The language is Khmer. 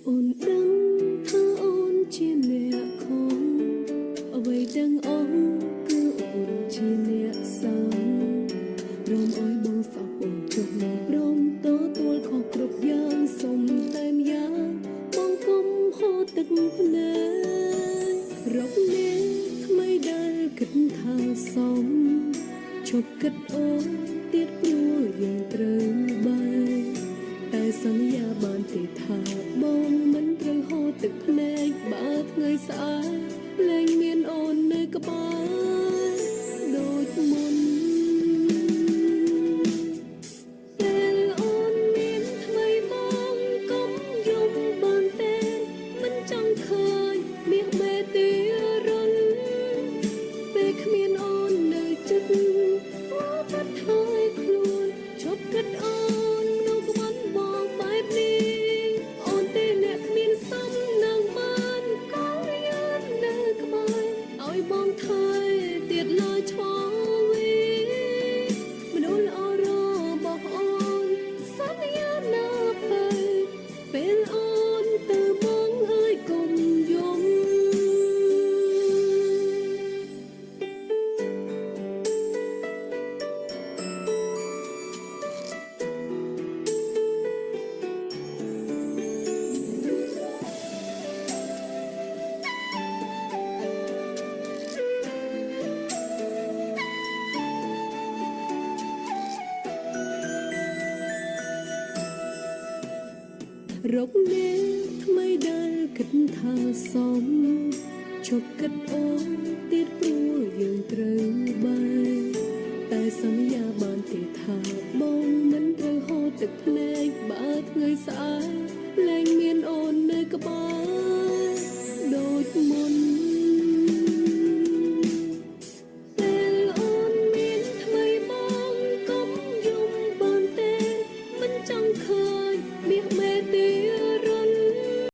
អូនដឹងថាអូនជាអ្នកខំអ្វីទាំងអស់គឺអូនជាអ្នកសាំព្រមអើយបងសោះបងជុំព្រមទទួលខុសគ្រប់យ៉ាងសុំតែម្យ៉ាងបងគុំហូរទឹកភ្នែករកនេះថ្មីដែលគិតថាសមជប់គិតអូនទៀតព្រោះយើងត្រូវបាយតែសន្យាបានទេថាបងមិនត្រូវហូរទឹកភ្នែកបើថ្ងៃស្អែកលែងមានអូននៅក្បែរដូចមុនពេលអូនមានថ្មីមកកុំយំបានទេមិនចង់ឃើញមាសមេទីរុនពេលគ្មានអូននៅចិត្តមកបាត់ហើយខ្លួនជប់គិតអូននៅក្បែរបងបែបនេះអូនទេអ្នកគ្មានសំនឹងបានក៏យើងនៅក្បែរឲ្យបងថយទៀតឡើយឈរវីមនុស្សល្អរបស់អូនសន្យាណាពេលអូនទៅមកអើយកុំយំរកនេះថ្មីដែលគិតថាសមជប់គិតអូនទៀតព្រោះយើងត្រូវបាយតែសន្យាបានទេថាបងមិនត្រូវហូរទឹកភ្នែកបើថ្ងៃស្អែកលែងមាន